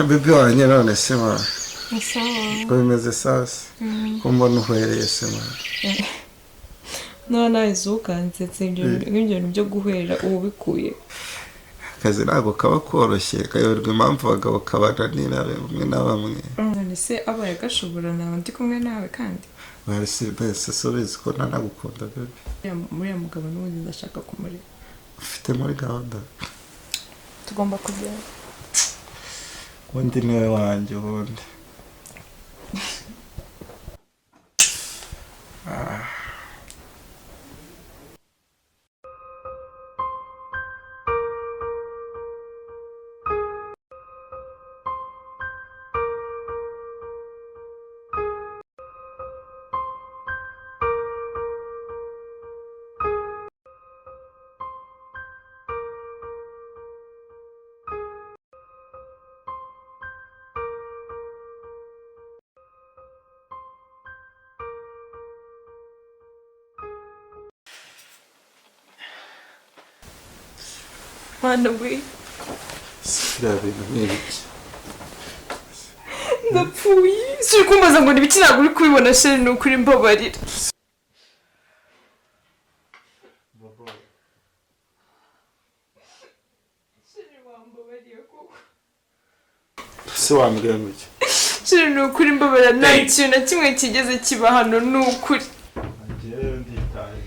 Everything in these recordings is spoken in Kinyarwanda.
Bibi wanjye none se ma sawa ko bimeze sasa ko mbona uhwereye se ma no nayizuka nsetse ibyo byo guhera ubu bikuye akazi ntabwo kaba koroshye kayoberwa impamvu abagabo kabananira bamwe na bamwe none se abaye gashobora nawe ndi kumwe nawe kandi bari si bese sobizi ko ntanagukunda bebe muriya mugabo n'ubundi ndashaka kumureba ufite muri gahunda tugomba kujyayo ubundi niwe wanjye ubundi Mwana we sira bintu n'ibiki ndapfuye suri kumbaza ngo n'ibiki ntabwo uri kubibona sheri ni ukuri mbabarira sheri wambabariye koko se wambwira ngo iki sheri ni ukuri mbabarira nta kintu na kimwe kigeze kiba hano ni ukuri njyewe nditaye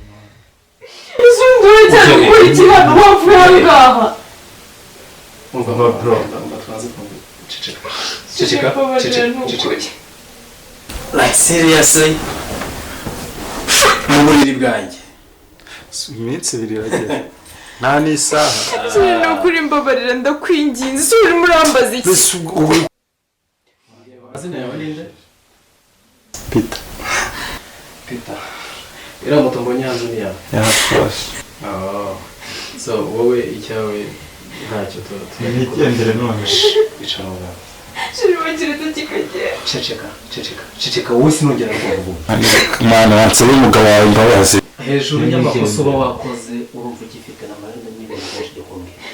uzungura cyane ukora ikibano wavuye aha ngaha umva bro twaze ceceka like seriously mu buriri bwanjye iminsi ibiri iragera nta n'isaha sheri ni ukuri mbabarira ndakwinginze se urimo urambaza iki amazina yawe ninde Peter iriya moto mbonye hanze ni yawe yarafashe so wowe icyawe ntacyo nigendere none icara aho ngaho sheri wakireta kikagera ceceka wowe sinongera kuvuga mwana wansaba umugabo wawe imbabazi hejuru y'amakosa uba wakoze urumva ugifite n'amarembo n'ibintu byinshi byo kumbwira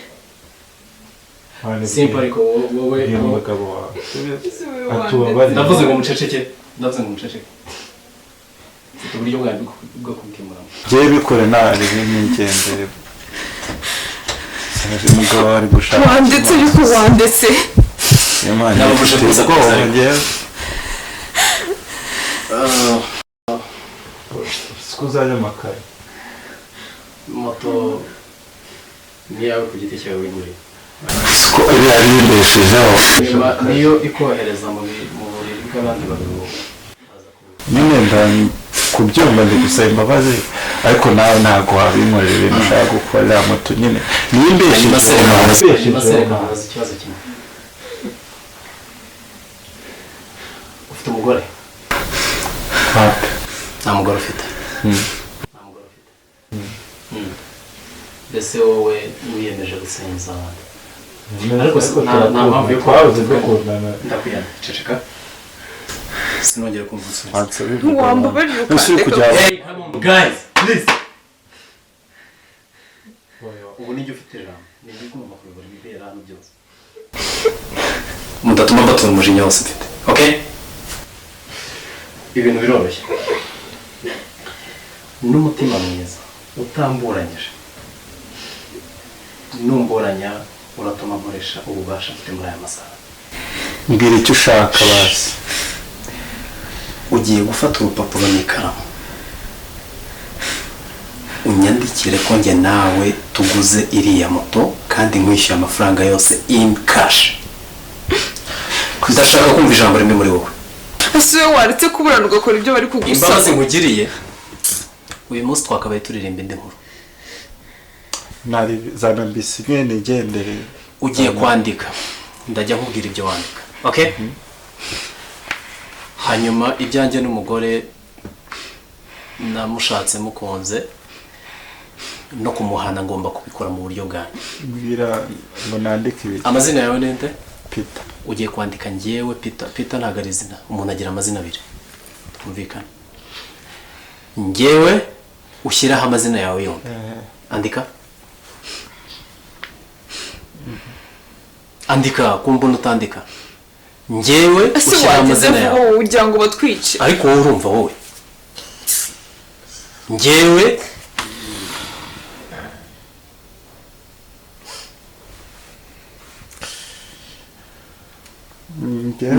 simple ariko wowe umugabo wawe ndavuze ngo muceceke mfite uburyo bwanjye bwo kubikemura njyewe bikore ntari n'ingendere umugabo ari gushaka wanditse ariko wanditse Imana ifite ubwoba njyewe siko uzajya amakaye moto ni yawe ku giti cyawe wiguriye siko iriya yibeshejeho niyo ikohereza mu buriri bw'abandi bagabo nyine kubyumva ndi gusaba imbabazi ariko nawe ntabwo wabinkorera ibintu ushaka gukorera moto nyine niyo imbeshejeho ikibazo kimwe ufite umugore nta mugore ufite mbese wowe wiyemeje gusenza abandi ariko nta mpamvu yo gukundana ndakuyana ceceka sinongere kumva usubiza wambabariye ukandeka guys please ubu nijye ufite ijambo nijye ugomba kuyobora ibibera hano byose mudatuma mbatura umujinya wose mfite okay ibintu biroroshye n'umutima mwiza utamburanyije numburanya uratuma nkoresha ububasha mfite muri aya masaha mbwira icyo ushaka basi ugiye gufata urupapuro n'ikaramu unyandikire ko njye nawe tuguze iriya moto kandi nkwishyuye amafaranga yose in cash ndashaka kumva ijambo rimwe muri wowe ese wowe waretse kuburana ugakora ibyo bari kugusaba imbabazi nkugiriye uyu munsi twakabaye turirimba indi nkuru zana mbisi nyine igendere ugiye kwandika ndajya nkubwira ibyo wandika okay hanyuma ibyanjye n'umugore namushatse mukunze no kumuhana ngomba kubikora mu buryo bwanjye mbwira ngo nandike ibi amazina yawe ninde Peter ugiye kwandika njyewe Peter ntabwo ari izina umuntu agira amazina abiri twumvikana njyewe ushyiraho amazina yawe yombi andika andika kumbona utandika njyewe ese ushyira wageze amazina vuba yawe ugira ngo batwice ariko wowe urumva wowe njyewe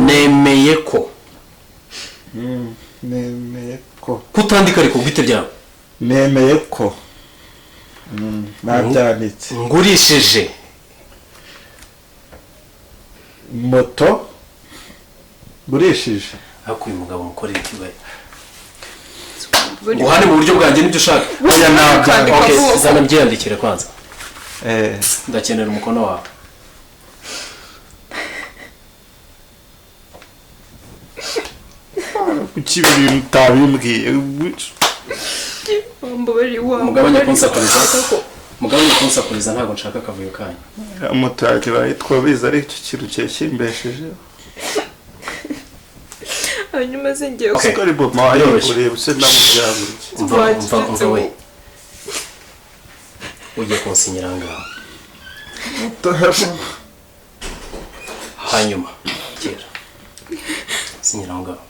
nemeye ko nemeye ko kutandika ariko bwite byawe nemeye ko nabyanditse ngurishije moto ngurishije ariko uyu mugabo mukorera ikibaye uhane mu buryo bwanjye nibyo ushaka oya ntabwo okay zana byandikire kwanza ndakenera umukono wawe kuki ibintu utabimbwiye mugabanye kunsakuriza ntabwo nshaka akavuyo kanyu moto yanjye bayitwabiza ari cyo kintu cyashimbesheje hanyuma se ngiye kuko ari bo mayiguriye buse namubyabuye umva we ugiye kunsinyira ngaho hanyuma kera sinyira ngaho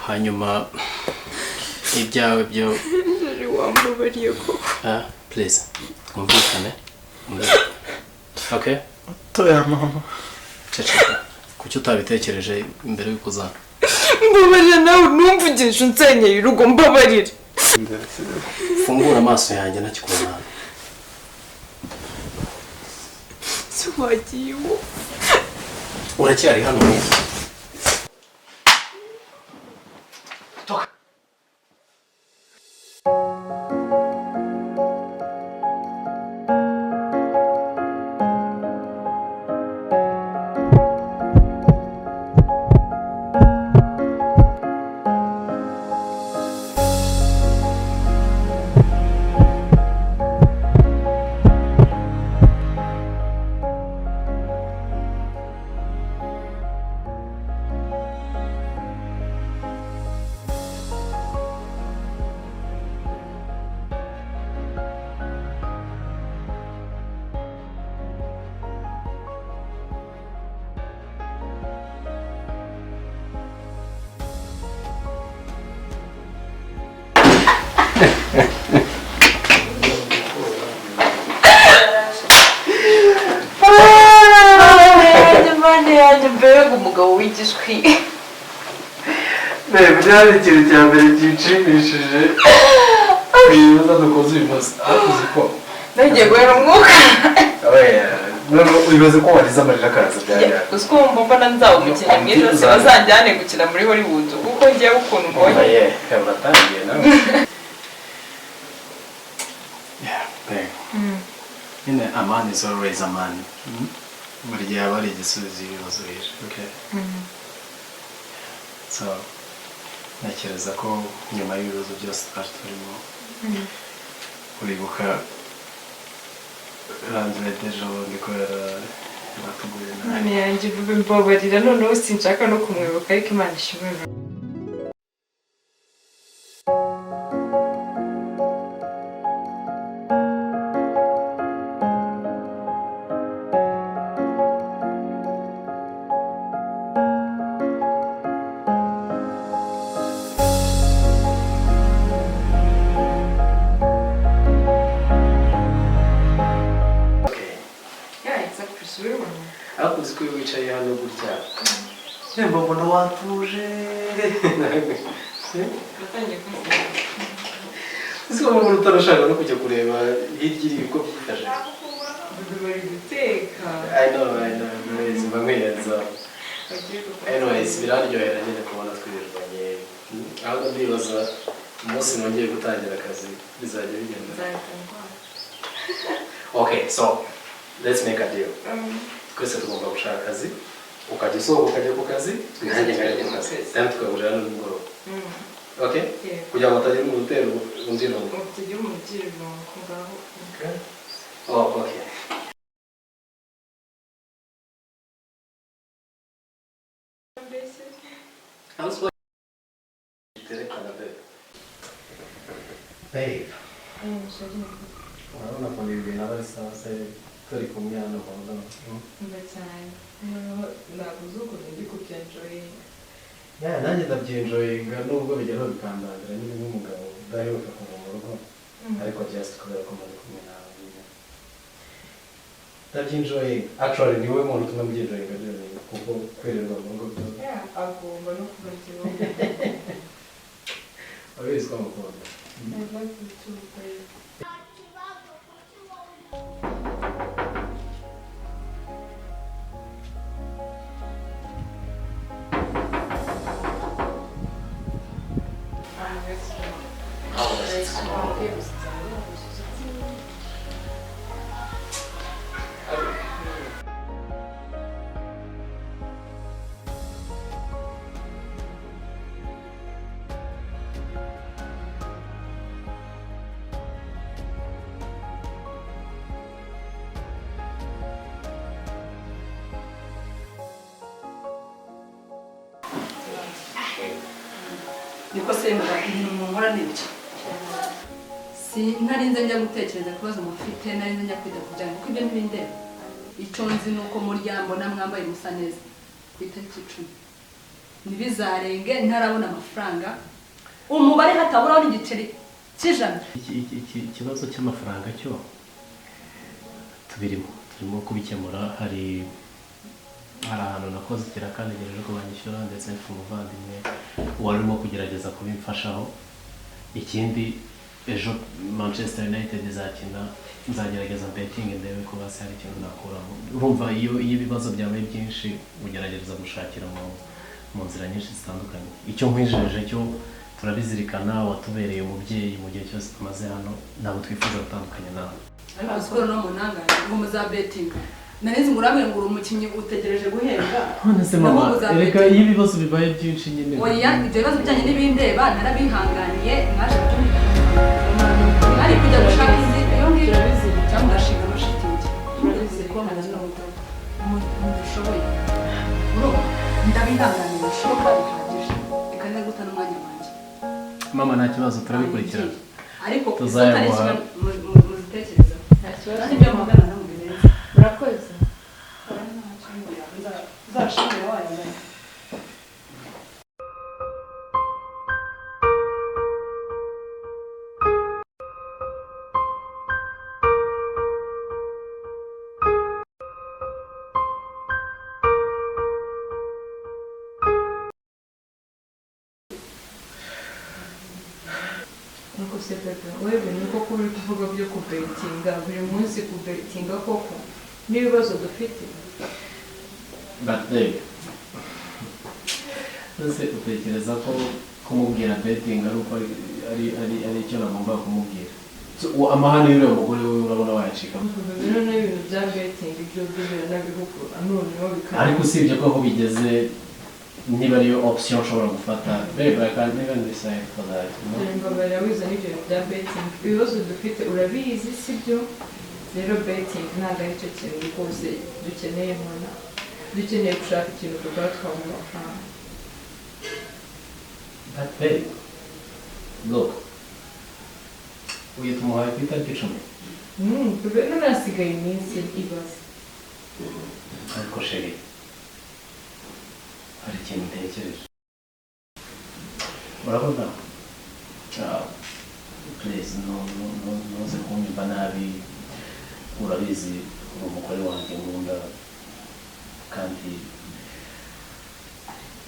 hanyuma ibyawe byo wambabariye koko please twumvikane okay toya mama ceceka kuki utabitekereje imbere y'uko uzana mbabarira nawe numvugisha unsenyeye urugo mbabarire fungura amaso yanjye ntakikubona se wagiye uwo uracyari hano mbega umugabo w'igishwi byari ikintu cya mbere gishimishije ibibazo dukoze uyu munsi akoze ko nagiye guhera umwuka wibaze ko warize amarira akaza byari uzi ko wumva mbona nzaba umukinnyi mwiza se bazanjyane gukina muri Hollywood kuko ngiye ukuntu mbonye uratangiye nawe nyine a man is always a man buri gihe aba ari igisubizo ibibazo bije so ntekereza ko nyuma y'ibibazo byose twari turimo uribuka randire dejo ndiko yaratuguye nabi yanjye vuba mbabarira noneho sinshaka no kumwibuka ariko Imana ishimwe ariko uzi ko iyo wicaye hano gutya yemba mbona watuje uzi ko mbona utarashaka no kujya kureba hirya iri uko byifashe bari guteka I know mba nkwiyenza anyways biraryohera nyine kubona twirirwanye ahubwo ndibaza umunsi nongeye gutangira akazi bizajya bigenda okay so let's make a deal twese tugomba gushaka akazi ukajya usohoka ukajya ku kazi nanjye nkajya ku kazi kandi tukahurira no nimugoroba okay kugira ngo hatagira umuntu utera undi rungu utagira umuntu ugira irungu ngaho okay babe urabona ko ibi bintu aba ari sawa se turi kumwe hano kwa muganga mba cyane ntabwo uzi ukuntu ndi kubyenjoyinga nanjye ndabyenjoyinga nubwo bigeraho bikandangira nyine nk'umugabo udaheruka kuva mu rugo ariko just kubera ko muri kumwe nawe ndabyenjoyinga actually niwe muntu utuma mbyenjoyinga byonyine kuko kwirirwa mu rugo byose agomba no kuba ikibazo abizi ko amukunda niko se ibintu munkora n'ibyo narinze njya gutekereza ku bibazo mufite narinze njya kwita ku byanyu kuko ibyo ntibindeba icyo nzi ni uko muryango namwambaye musa neza ku itariki 10 ntibizarenge ntarabona amafaranga umubare hataburaho n'igiceri cy'ijana. Ikibazo cy'amafaranga cyo turimo kubikemura. Hari ahantu nakoze kandi ngejeje ko banyishyura ndetse mfite umuvandimwe warimo kugerageza kubimfashaho. Ikindi ejo Manchester United izakina, nzagerageza betting ndebe ko basi hari ikintu nakuramo. Urumva iyo ibibazo byabaye byinshi ugerageza gushakira mu nzira nyinshi zitandukanye. Icyo nkwijeje cyo turabizirikana, watubereye umubyeyi mu gihe cyose tumaze hano, ntabwo twifuza gutandukanya nawe. Ariko siporo no munanga ngo muza betting nanizi nguramwe ngo umukinnyi utegereje guhembwa. None se mama, reka iyo ibibazo bibaye byinshi nyine. Oya, ibyo bibazo bijyanye n'ibindeba narabihanganiye, mwaje kutumvikana. Ari kujya gushaka izi iyo ngiyo cyangwa ugashinga amashitingi. Urabizi ko mudashoboye. Urumva ndabihanganiye bishoboka bihagije. Reka nze guta n'umwanya wanjye. Mama nta kibazo turabikurikirana. Ariko tuzayamuha muzitekereza. Nta kibazo n'ibyo mugana namwe neza. murakoze Zashimira wanyu. nuko se pepe wewe niko kuri kuvuga byo kubetinga buri munsi kubetinga koko n'ibibazo dufite. But then, ese utekereza ko kumubwira betting ari uko ari icyo nagomba kumubwira? Amahane y'uriya mugore we urabona wayacika. Rero n'ibintu bya betting ibyo bibera n'abihugu noneho bikaba. Ariko usibye ko aho bigeze niba ariyo option ushobora gufata, babe, I can't even decide for that. Mbabara wiza n'ibyo bya betting ibibazo dufite urabizi sibyo? Rero betting ntabwo ari cyo kintu rwose dukeneye mbona. Dukeneye gushaka ikintu dukora twabona amafaranga. But babe, look, uyu tumuhaye ku itariki 10. None hasigaye iminsi ibaze. Ariko sheri, hari ikintu ntekereje. Urabona, please, ntuze kunyumva nabi. Urabizi uri umugore wanjye nkunda kandi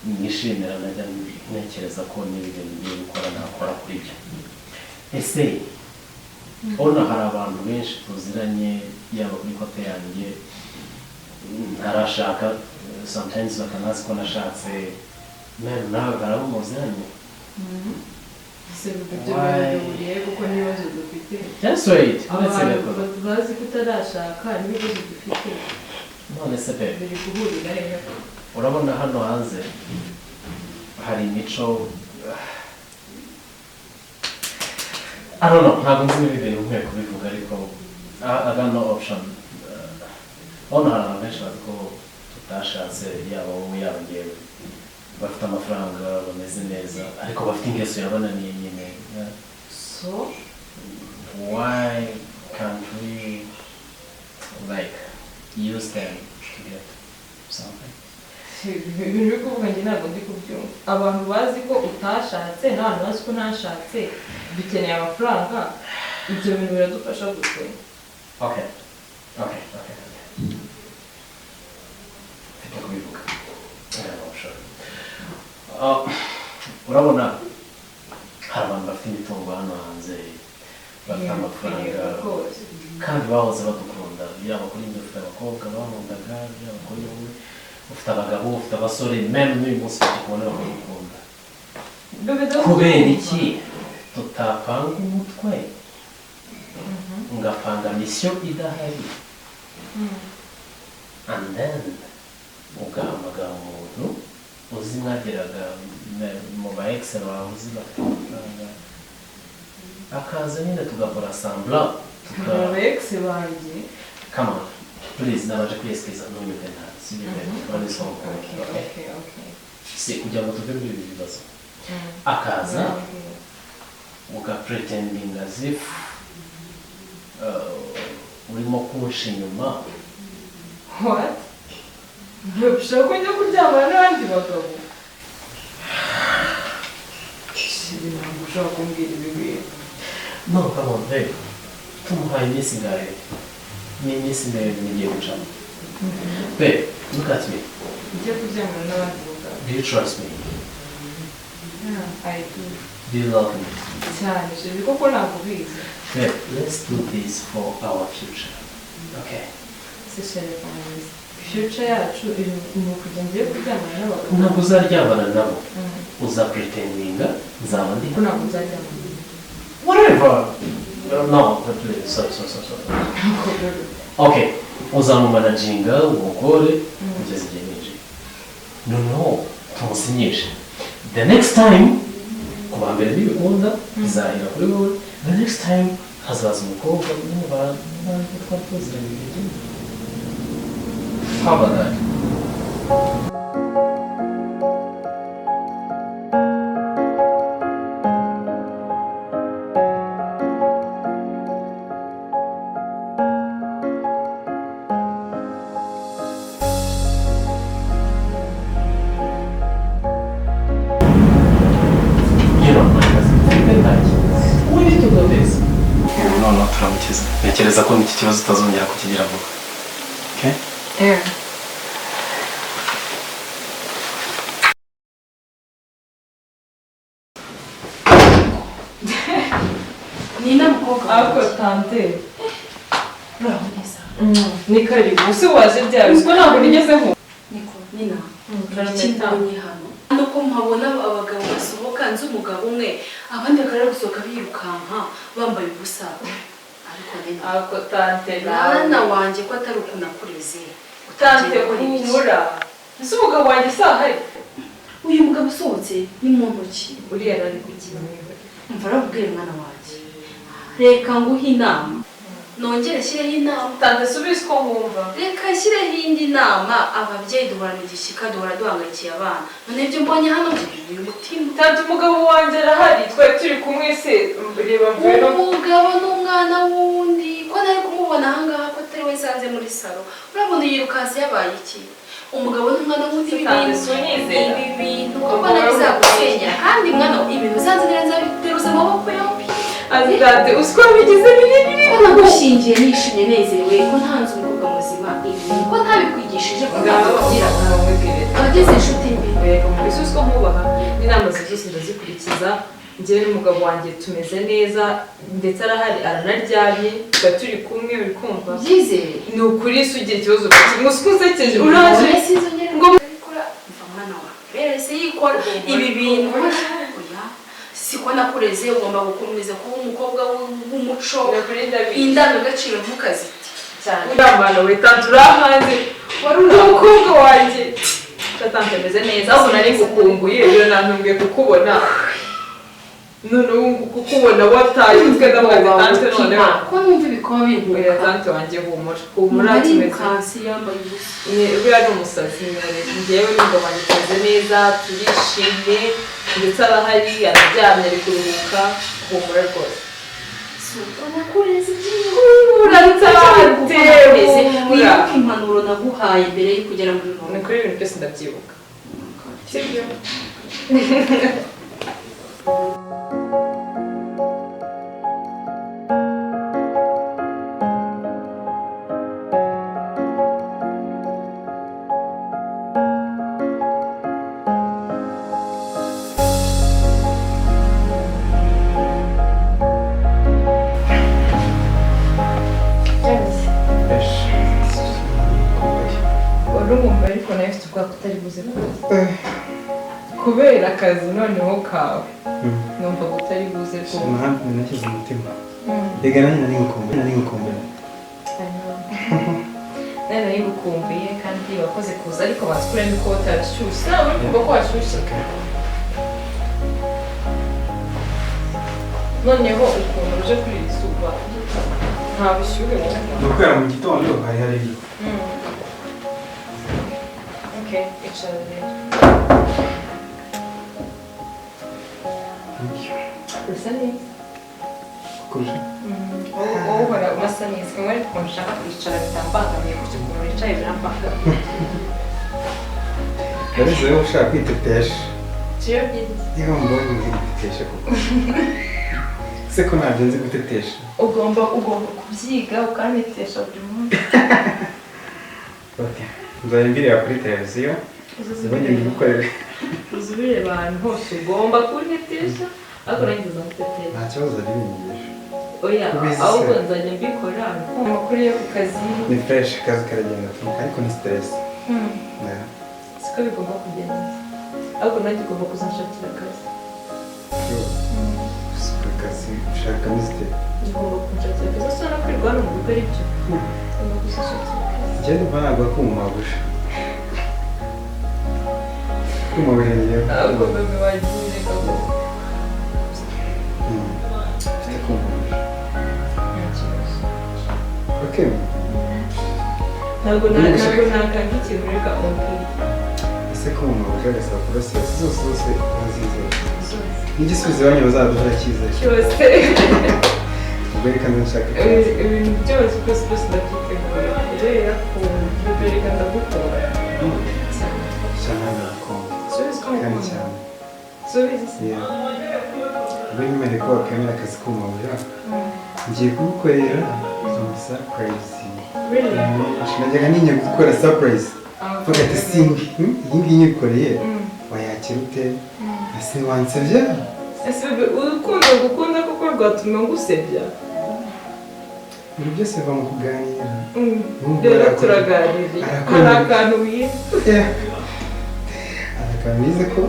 nishimira, najya ntekereza ko n'ibintu ngiye gukora nakora kuri byo. Ese ubona hari abantu benshi tuziranye, yaba kuri kote yanjye ntarashaka, sometimes bakanazi ko nashatse, nawe ntagarabo muziranye. Bihuriye kuko n'ibibazo dufite. Just wait. Abantu bazi ko utarashaka n'ibibazo dufite. None se pe, biri guhurira hehe? urabona hano hanze hari imico, I don't know, ntabwo nzi n'ibintu nkwiye kubivuga ariko I got no option. Hano hari abantu benshi bazi ko tutashatse, yaba wowe yaba njyewe, bafite amafaranga bameze neza ariko bafite ingeso yabananiye nyine. So why can't we like use them to get something. ibintu uri kuvuga njye ntabwo ndi kubyumva abantu bazi ko utashatse n'abantu bazi ko ntashatse dukeneye amafaranga ibyo bintu biradufasha gute Okay. Mfite kubivuga. Urabona hari abantu bafite imitungo hano hanze bafite amafaranga kandi bahoze badukunda yaba kuri njye ufite abakobwa bankundaga yaba kuri wowe ufite abagabo ufite abasore meme n'uyu munsi tukubona bakagukunda kubera iki tutapanga umutwe ngapanga misiyo idahari and then ugahamagara umuntu uzi mwageraga mu ba ex bawe uzi bafite amafaranga akaza nyine tugakora sambla aba ex banjye come on please nabaje kwiyesikiza ntunyuke ntazi si kugira ngo tuve muri ibi bibazo akaza ugapretending as if urimo kunsha inyuma what ushobora kujya kuryamana n'abandi bagabo ntabwo ushobora kumbwira ibi bintu no come on babe tumuhaye iminsi ngahe n'iminsi mbere n'igiye gucamo babe look at me ujye kuryamana n'abandi bagabo do you trust me I do do you love me cyane sheri koko ntabwo ubizi babe let's do this for our future okay se sheri kwanjye future yacu ni ukujya ngiye kuryamana n'abagabo ntabwo uzaryamana nabo uzapretendinga nzaba ndi kuko ntabwo uzaryamana whatever no please sorry okay uzamumanaginga umugore kugeza igihe ninjiye noneho tumusinyishe the next time ku ba mbere n'ibikunda bizahera kuri wowe the next time hazaza umukobwa uri mu bantu twari tuziranye igihe kimwe how about that noneho turamukiza ntekereza ko n'iki kibazo utazongera kukigira vuba okay Nina mukobwa ariko tante uraho neza ni karibu use waje byawe siko ntabwo nigeze nko niko Nina Karameta. ikindi hano nuko mpabona abagabo basohoka nzi umugabo umwe abandi bakarara gusohoka birukanka bambaye ubusa ariko Nina ariko tante mwana wanjye ko atari ukuntu akureze tante kumura ese umugabo wanjye sahari uyu mugabo usohotse ni mu ntoki uriya nari kugira mva arabwira mwana wanjye reka nguhe inama nongere shyireho inama tante subize ko nkumva reka shyireho indi nama ababyeyi duhorana igishyika duhora duhangayikiye abana none ibyo mbonye hano uyu mutima tante umugabo wanjye arahari twari turi kumwe se reba mvuye no umugabo n'umwana wundi ko nari kumubona ahangaha ko atari we nsanze muri salo urabona yirukanse yabaye iki umugabo n'umwana wundi ibi bintu kuko nabizagusenyera kandi mwana ibintu uzanzanira nzabiteruza amaboko yombi azidate usiko bigize binini ko nagushingiye nishimye nezerewe ko ntanze umukobwa muzima ibi ko ntabikwigishije ko ntababwira abageze inshuti mbi reka mu bisubizo ko nkubaha n'inama zose ndazikurikiza njyewe n'umugabo wanjye tumeze neza ndetse arahari aranaryamye tuba turi kumwe uri kumva byizere ni ukuri se ugira ikibazo kimwe usiko usekeje uraje ngo mva mwana wawe rero se yikora ibi bintu siko nakureze ugomba gukomeza kuba umukobwa w'umuco indangagaciro ntukazite cyane urambana we tante urahanze wari umukobwa wanjye tante ameze neza aho nari ngukumbuye rero nantumbiye kukubona none ubu kukubona wataye utwe n'amazi tante noneho ko numva ibikoba oya tante wanjye humura tumeze hasi yambaye ubusa uriya ni umusazi njyewe n'umugabo wanjye tumeze neza turishimye ndetse arahari araryamye ari kuruhuka humura rwose nakureze uratate urabizi wibuke impanuro naguhaye mbere yo kugera muri ni Rwanda. kuri ibintu byose ndabyibuka sibyo urumva ariko nawe ufite ubwako utari buze kuza kubera akazi noneho kawe numva ko utari buze kuza Umuhanda nashyize umutima. Rega nanjye nari ngukumbuye. nari nayigukumbuye kandi wakoze kuza ariko batwuremo ko utarashyushye nawe uri kumva ko washyushye noneho ukuntu uje kuri iri zuba nta bushyuhe Ni ukubera mu gitondo hari hariyo. okay icara rero usa neza Kurusha. wowe uhora unasa neza kamwe ariko nshaka kwicara bitambangamiye gutyo ukuntu wicaye birambangamiye Yareze wowe ushaka kwitetesha. ciyo byiza Niba mbonye nzi gutetesha koko. Se ko ntabyo nzi gutetesha. ugomba kubyiga ukanetesha buri munsi Okay. Nzajya mbireba kuri televiziyo. Zibonye mbigukorere. uzubire abantu hose ugomba kunetesha ariko nanjye uzamutetesha Nta kibazo ari binyigisha. oya Ubizi se. ahubwo nzajya mbikora amakuru yo ku kazi Ni fresh akazi karagenda tunuka ariko ni stress. Yeah. siko bigomba kugenda ariko nanjye ugomba kuzanshakira akazi Yo. Sura akazi ushaka miste. ugomba kunshakira akazi usa no kwirirwa hano mu rugo ari byo ugomba kuzanshakira akazi Njye ndumva ntabwo kumagusha. Kumabirengera. ahubwo bebe wagiye reka ngo Mfite kumagusha. nta kibazo Okay. ntabwo nakanga ikintu reka umbwire Ese kumagusha agasaba process zose azizera. N'igisubizo iwanyu bazaduha cyizere. cyose Ubwo reka nshaka ibintu byose byose ndabyitegura kubera ko reka ndagukora cyane cyane agakombe. subiza ko Kandi mukunda cyane. subiza Yeah. Ubwo nyine ko wakemera akazi kumagusha. Ngiye kugukorera surprise. really Najyaga ninya gukora surprise. Vuga ati singi. Iyi ngiyi nyikoreye. Wayakira ute? Ese wansebya? ese urukundo gukunda kuko rwatuma ngusebya Ibintu byose biva mu kuganira. rero turaganiriye hari akantu wize Akantu ko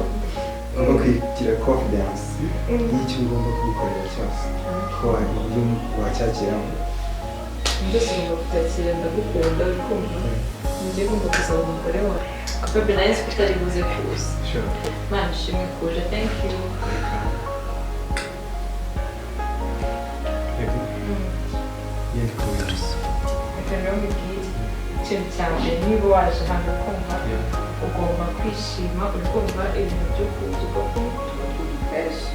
ugomba kwigira confidence y'icyo ugomba kubikorera cyose. Ko hari uburyo wacyakiramo. byose ugomba kubyakira ndagukunda urukundo ngiye ngomba gusaba umugore wawe kuko nawe nzi ko utari buze kuza Sure. Imana ishimwe kuje thank you Yego kubirusa. reka rero mbibwire ikintu cya mbere niba waje hano kumva ugomba kwishima uri kumva ibintu byo kuza ugakunda kenshi